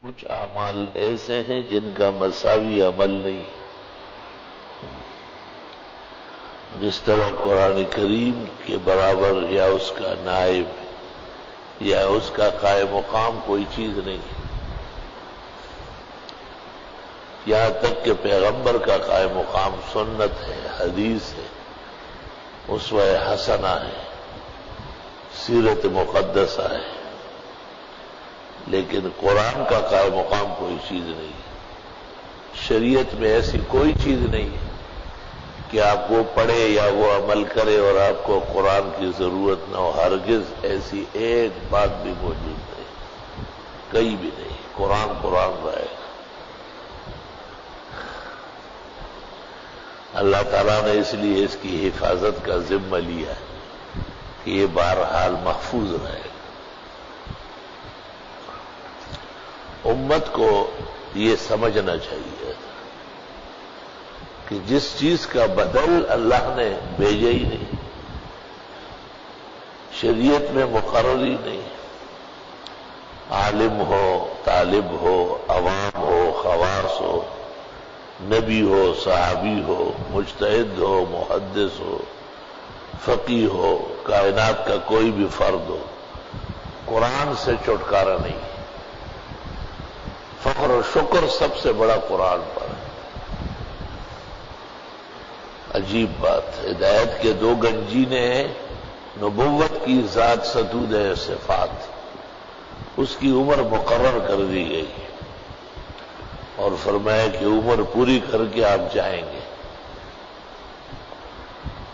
کچھ اعمال ایسے ہیں جن کا مساوی عمل نہیں، جس طرح قرآن کریم کے برابر یا اس کا نائب یا اس کا قائم مقام کوئی چیز نہیں، یہاں تک کہ پیغمبر کا قائم مقام سنت ہے، حدیث ہے، اسوہ حسنہ ہے، سیرت مقدسہ ہے، لیکن قرآن کا قائم مقام کوئی چیز نہیں۔ شریعت میں ایسی کوئی چیز نہیں ہے کہ آپ وہ پڑھے یا وہ عمل کرے اور آپ کو قرآن کی ضرورت نہ ہو۔ ہرگز ایسی ایک بات بھی موجود نہیں، کہیں بھی نہیں۔ قرآن قرآن رہے گا۔ اللہ تعالیٰ نے اس لیے اس کی حفاظت کا ذمہ لیا ہے کہ یہ بہرحال محفوظ رہے گا۔ امت کو یہ سمجھنا چاہیے کہ جس چیز کا بدل اللہ نے بھیجا ہی نہیں، شریعت میں مقرر ہی نہیں، عالم ہو، طالب ہو، عوام ہو، خواص ہو، نبی ہو، صحابی ہو، مجتہد ہو، محدث ہو، فقیہ ہو، کائنات کا کوئی بھی فرد ہو، قرآن سے چھٹکارا نہیں۔ فخر و شکر سب سے بڑا قرآن پر ہے۔ عجیب بات، ہدایت کے دو گنجینے ہیں، نبوت کی ذات ستود صفات، اس کی عمر مقرر کر دی گئی اور فرمایا کہ عمر پوری کر کے آپ جائیں گے،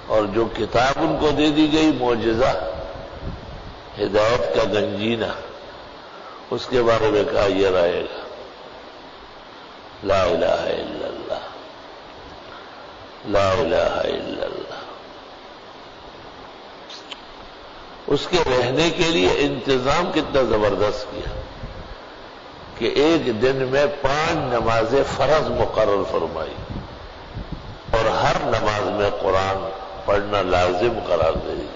اور جو کتاب ان کو دے دی گئی معجزہ، ہدایت کا گنجینہ، اس کے بارے میں کہا یہ رہے گا، لا الہ الا اللہ، لا الہ الا اللہ۔ اس کے رہنے کے لیے انتظام کتنا زبردست کیا کہ ایک دن میں 5 نمازیں فرض مقرر فرمائی اور ہر نماز میں قرآن پڑھنا لازم قرار دے دی۔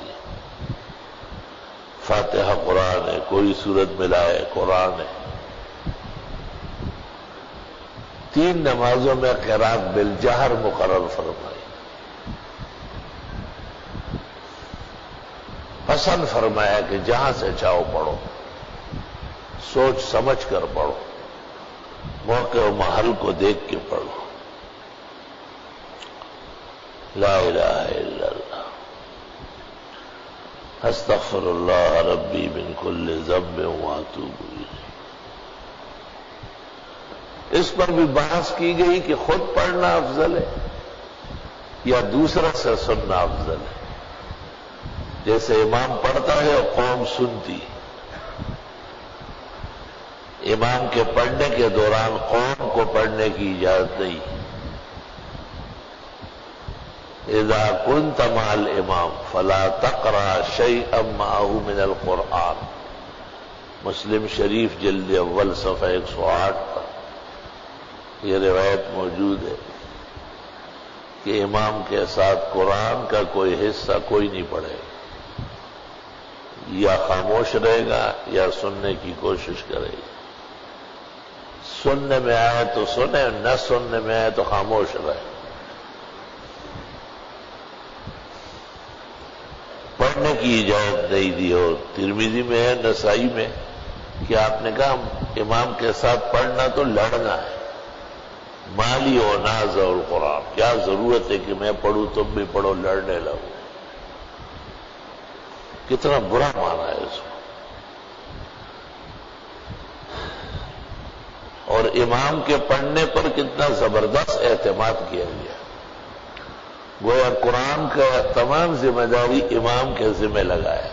فاتحہ قرآن ہے، کوئی سورت ملائے قرآن ہے۔ 3 نمازوں میں قرات بالجہر مقرر فرمائی۔ پسند فرمایا کہ جہاں سے چاہو پڑھو، سوچ سمجھ کر پڑھو، موقع و محل کو دیکھ کے پڑھو۔ لا الہ الا اللہ، استغفر اللہ ربی من کل ذنب واتوب الیہ۔ اس پر بھی بحث کی گئی کہ خود پڑھنا افضل ہے یا دوسرا سے سننا افضل ہے۔ جیسے امام پڑھتا ہے اور قوم سنتی، امام کے پڑھنے کے دوران قوم کو پڑھنے کی اجازت نہیں۔ اذا كنت مع الامام فلا تقرأ شيئا معه من القرآن، مسلم شریف جلد اول صفحہ 108 پر یہ روایت موجود ہے کہ امام کے ساتھ قرآن کا کوئی حصہ کوئی نہیں پڑھے، یا خاموش رہے گا یا سننے کی کوشش کرے گا۔ سننے میں آئے تو سنے، نہ سننے میں آئے تو خاموش رہے۔ پڑھنے کی اجازت نہیں دی۔ اور ترمذی میں ہے، نسائی میں، کہ آپ نے کہا امام کے ساتھ پڑھنا تو لڑنا ہے۔ مالی و ناز اور قرآن، کیا ضرورت ہے کہ میں پڑھوں تم بھی پڑھو، لڑنے لگو۔ کتنا برا مانا ہے اس کو۔ اور امام کے پڑھنے پر کتنا زبردست اعتماد کیا گیا، گویا قرآن کا تمام ذمہ داری امام کے ذمہ لگایا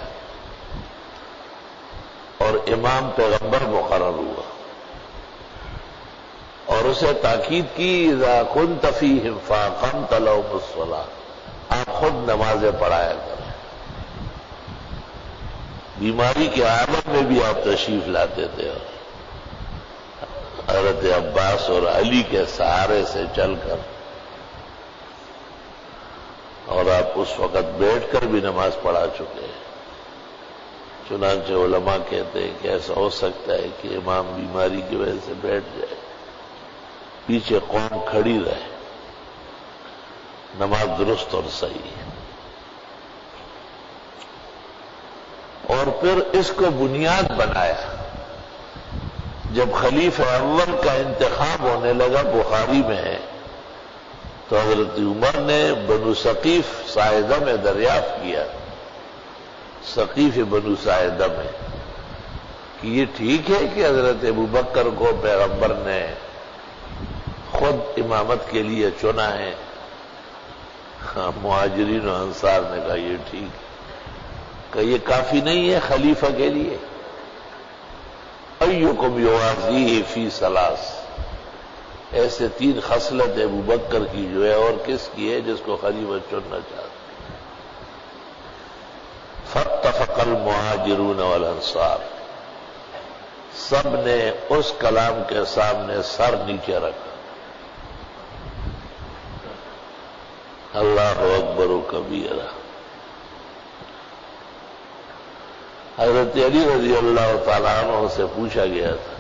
اور امام پیغمبر مقرر ہوا، اور اسے تاکید کی اذا كنت فیہم فاقمت لهم الصلاۃ، آپ خود نمازیں پڑھایا کریں۔ بیماری کے عالم میں بھی آپ تشریف لاتے تھے، اور حضرت عباس اور علی کے سہارے سے چل کر، اور آپ اس وقت بیٹھ کر بھی نماز پڑھا چکے ہیں، چنانچہ علماء کہتے ہیں کہ ایسا ہو سکتا ہے کہ امام بیماری کی وجہ سے بیٹھ جائے، پیچھے قوم کھڑی رہے، نماز درست اور صحیح ہے۔ اور پھر اس کو بنیاد بنایا جب خلیفہ اول کا انتخاب ہونے لگا، بخاری میں ہے، تو حضرت عمر نے بنو ثقیف ساعدہ میں دریافت کیا، ثقیف بنو ساعدہ میں، کہ یہ ٹھیک ہے کہ حضرت ابوبکر کو پیغمبر نے خود امامت کے لیے چنا ہے؟ مہاجرین و انصار نے کہا یہ ٹھیک ہے، کہ یہ کافی نہیں ہے خلیفہ کے لیے؟ ایکم یوازیہ فی ثلاث، ایسے تین خصلت ابوبکر کی جو ہے اور کس کی ہے جس کو خلیفہ چننا چاہتے؟ فاتفق المہاجرون والانصار، سب نے اس کلام کے سامنے سر نیچے رکھا۔ اللہ اکبر و کبیرہ۔ حضرت علی رضی اللہ تعالیٰ عنہ سے پوچھا گیا تھا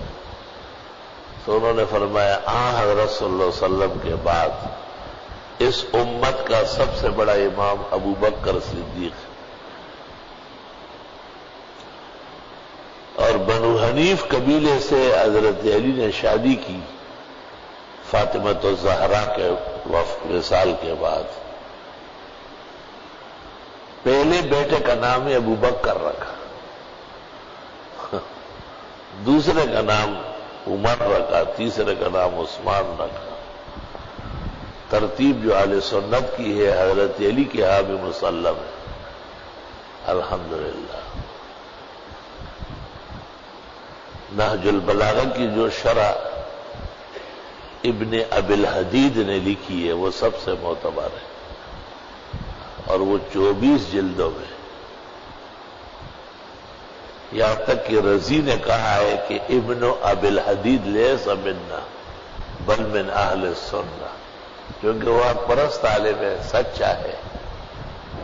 تو انہوں نے فرمایا حضرت صلی اللہ علیہ وسلم کے بعد اس امت کا سب سے بڑا امام ابوبکر صدیق ہے، اور بنو حنیف قبیلے سے حضرت علی نے شادی کی فاطمۃ الزہرا کے وصال کے بعد۔ پہلے بیٹے کا نام ابوبکر رکھا، دوسرے کا نام عمر رکھا، تیسرے کا نام عثمان رکھا۔ ترتیب جو اہل سنت کی ہے حضرت علی کے ہاں بھی مسلم ہے، الحمدللہ۔ نہج البلاغہ کی جو شرح ابن ابی الحدید نے لکھی ہے وہ سب سے معتبر ہے، اور وہ 24 جلدوں میں، یہاں تک کہ رضی نے کہا ہے کہ ابن ابی الحدید لیس منا بل من اہل السنہ، کیونکہ وہ حق پرست عالم ہے، سچا ہے،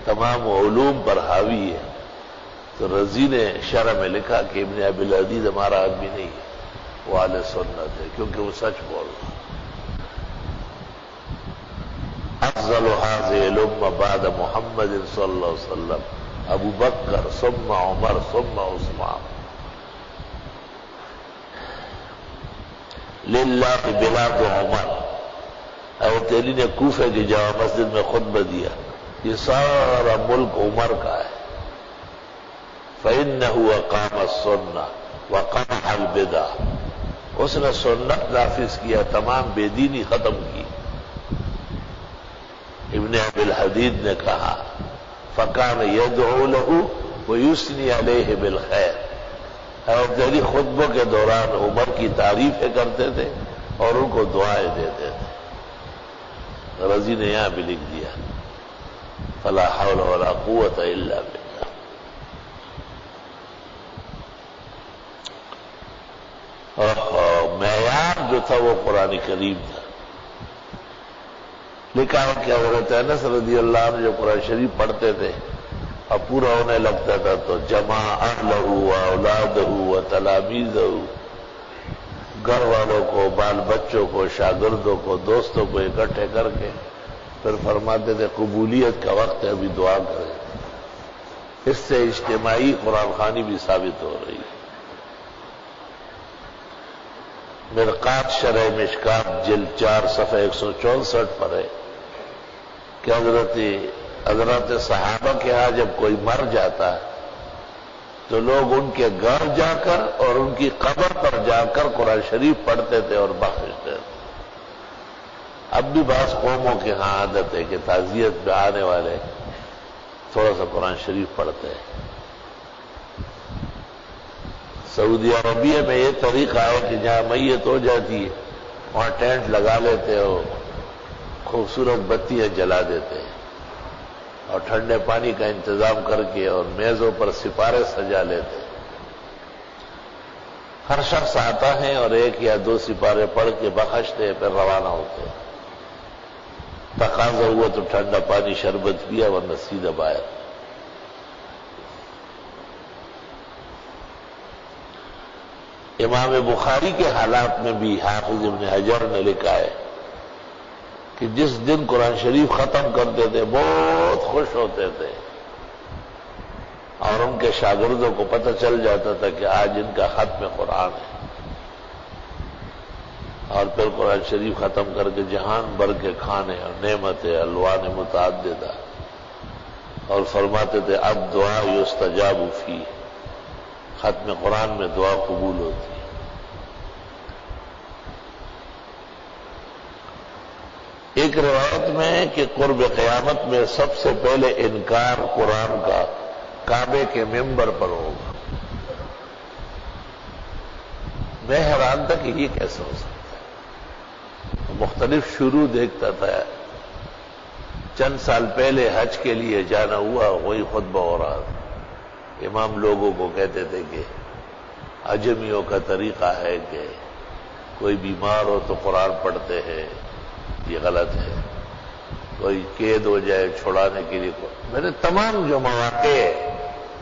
تمام علوم پر حاوی ہے۔ تو رضی نے شرح میں لکھا کہ ابن ابی الحدید ہمارا آدمی نہیں ہے، وہ اہل سنت ہے، کیونکہ وہ سچ بول رہا۔ افضل هذه الامة بعد محمد صلی اللہ علیہ وسلم ابو بکر ثم عمر ثم عثمان، للہ بلاد عمر۔ حضرت علی نے کوفہ کی جامع مسجد میں خطبہ دیا، یہ سارا ملک عمر کا ہے، فإنه أقام السنة وقمع البدع، اس نے سنت نافذ کیا، تمام بے دینی ختم کی۔ ابن ابی الحدید نے کہا فکان یدعو له ویثنی علیہ بالخیر، حضرت علی خطبوں کے دوران عمر کی تعریفیں کرتے تھے اور ان کو دعائیں دیتے تھے۔ رضی نے یہاں بھی لکھ دیا فلا حول ولا قوت الا باللہ۔ معیار جو تھا وہ قرآن کریم تھا۔ لکھا ہے کہ حضرت انس رضی اللہ عنہ جو قرآن شریف پڑھتے تھے اب پورا ہونے لگتا تھا تو جمع اہلہ و اولادہ و تلامیذہ، گھر والوں کو، بال بچوں کو، شاگردوں کو، دوستوں کو اکٹھے کر کے پھر فرماتے تھے قبولیت کا وقت ہے، ابھی دعا کریں۔ اس سے اجتماعی قرآن خوانی بھی ثابت ہو رہی ہے۔ مرقات شرح مشکات جلد 4 صفحہ 164 پر ہے کہ حضرت صحابہ کے ہاں جب کوئی مر جاتا تو لوگ ان کے گھر جا کر اور ان کی قبر پر جا کر قرآن شریف پڑھتے تھے اور بخشتے تھے۔ اب بھی بعض قوموں کے ہاں عادت ہے کہ تعزیت میں آنے والے تھوڑا سا قرآن شریف پڑھتے ہیں۔ سعودی عربیہ میں یہ طریقہ ہے کہ جہاں میت ہو جاتی ہے وہاں ٹینٹ لگا لیتے ہو، خوبصورت بتیاں جلا دیتے ہیں اور ٹھنڈے پانی کا انتظام کر کے اور میزوں پر سپارے سجا لیتے ہیں۔ ہر شخص آتا ہے اور 1 یا 2 سپارے پڑھ کے بخشتے پھر روانہ ہوتے ہیں۔ تقاضا ہوا تو ٹھنڈا پانی شربت پیا ورنہ سیدھا باہر۔ امام بخاری کے حالات میں بھی حافظ ابن حجر نے لکھا ہے کہ جس دن قرآن شریف ختم کرتے تھے بہت خوش ہوتے تھے، اور ان کے شاگردوں کو پتہ چل جاتا تھا کہ آج ان کا ختم قرآن ہے، اور پھر قرآن شریف ختم کر کے جہان بھر کے کھانے اور نعمتیں الوان متعددہ، اور فرماتے تھے اب دعا یستجاب فی، ختم قرآن میں دعا قبول ہوتی ہے۔ ایک روایت میں ہے کہ قرب قیامت میں سب سے پہلے انکار قرآن کا کعبے کے ممبر پر ہوگا۔ میں حیران تھا کہ یہ کیسے ہو سکتا ہے۔ مختلف شروع دیکھتا تھا، چند سال پہلے حج کے لیے جانا ہوا، وہی خطبہ ہو رہا تھا۔ امام لوگوں کو کہتے تھے کہ عجمیوں کا طریقہ ہے کہ کوئی بیمار ہو تو قرآن پڑھتے ہیں، یہ غلط ہے، کوئی قید ہو جائے چھڑانے کے لیے۔ میں نے تمام جو مواقع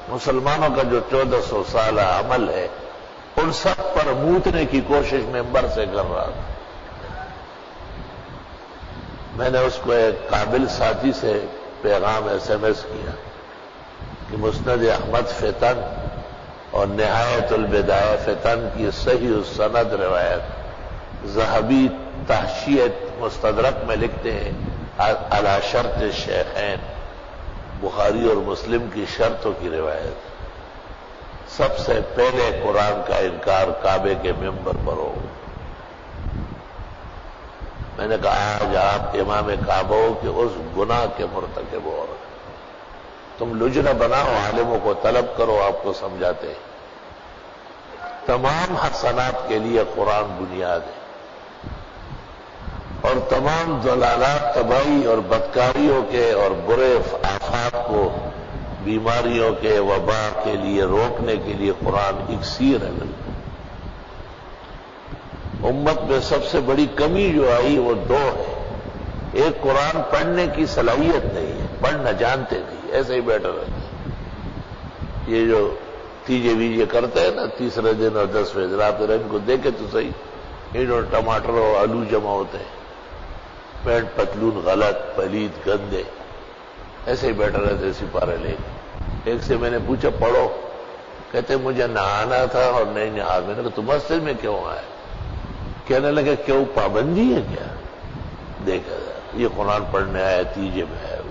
مسلمانوں کا جو 1400 سالہ عمل ہے ان سب پر موتنے کی کوشش ممبر سے کر رہا تھا۔ میں نے اس کو ایک قابل ساتھی سے پیغام SMS کیا کہ مسند احمد فتن اور نہایت البدایہ فتن کی صحیح السند روایت ذہبی تحشیت مستدرک میں لکھتے ہیں علی شرط الشیخین، بخاری اور مسلم کی شرطوں کی روایت، سب سے پہلے قرآن کا انکار کعبے کے ممبر پر ہو۔ میں نے کہا آج آپ امام کعبہ ہو کہ اس گناہ کے مرتکب ہو رہے، تم لجنہ بناؤ، عالموں کو طلب کرو، آپ کو سمجھاتے ہیں۔ تمام حسنات کے لیے قرآن بنیاد ہے، اور تمام ضلالات، تباہی اور بدکاریوں کے اور برے آفات کو، بیماریوں کے، وبا کے لیے روکنے کے لیے قرآن اکسیر ہے۔ امت میں سب سے بڑی کمی جو آئی وہ دو ہے، ایک قرآن پڑھنے کی صلاحیت نہیں ہے، پڑھنا جانتے نہیں، ایسے ہی بیٹھے رہتے ہیں۔ یہ جو تیجے ویجے کرتے ہیں نا، تیسرے دن اور 10ویں دن، آپ ان کو دیکھے تو صحیح، ان اور ٹماٹر اور آلو جمع ہوتے ہیں، پینٹ پتلون غلط، پلید، گندے، ایسے ہی بیٹھے رہتے سپارے لے کے۔ ایک سے میں نے پوچھا پڑھو، کہتے مجھے نہانا تھا اور نہیں نہا۔ میں نے کہا تم مسجد میں کیوں آئے؟ کہنے لگے کیوں پابندی ہے کیا؟ دیکھا یہ قرآن پڑھنے آیا، تیجے میں آیا۔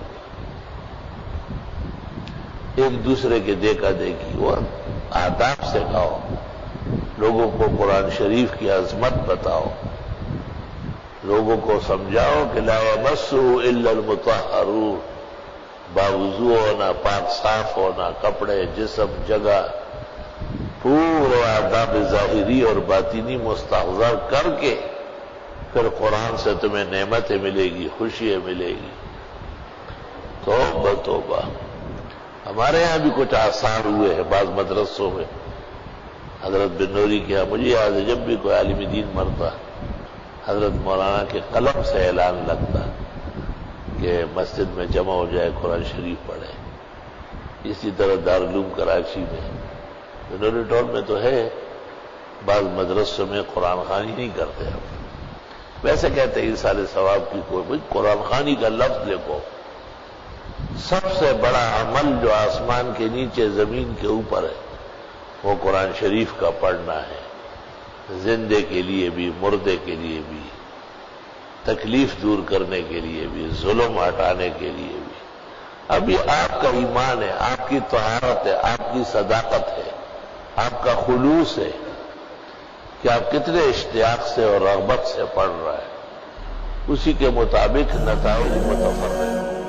ایک دوسرے کے دیکھا دیکھی اور آداب سکھاؤ، لوگوں کو قرآن شریف کی عظمت بتاؤ، لوگوں کو سمجھاؤ کہ لا یمسہ الا المطہرون، باوضو ہونا، پاک صاف ہونا، کپڑے، جسم، جگہ، پورے آداب ظاہری اور باطنی مستحضر کر کے پھر قرآن سے تمہیں نعمتیں ملے گی، خوشیاں ملے گی۔ توبہ توبہ۔ ہمارے یہاں بھی کچھ آثار ہوئے ہیں بعض مدرسوں میں، حضرت بن نوری کے یہاں مجھے یاد ہے جب بھی کوئی عالم دین مرتا حضرت مولانا کے قلم سے اعلان لگتا کہ مسجد میں جمع ہو جائے، قرآن شریف پڑھے۔ اسی طرح دارالعلوم کراچی میں، بنوری ٹاؤن میں تو ہے، بعض مدرسوں میں قرآن خوانی نہیں کرتے ہم، ویسے کہتے ہیں سارے ثواب کی کوئی قرآن خوانی کا لفظ لکھو۔ سب سے بڑا عمل جو آسمان کے نیچے زمین کے اوپر ہے وہ قرآن شریف کا پڑھنا ہے، زندے کے لیے بھی، مردے کے لیے بھی، تکلیف دور کرنے کے لیے بھی، ظلم ہٹانے کے لیے بھی۔ اب یہ آپ کا ایمان ہے، آپ کی طہارت ہے، آپ کی صداقت ہے، آپ کا خلوص ہے کہ آپ کتنے اشتیاق سے اور رغبت سے پڑھ رہا ہے، اسی کے مطابق نتائج متفرق ہیں۔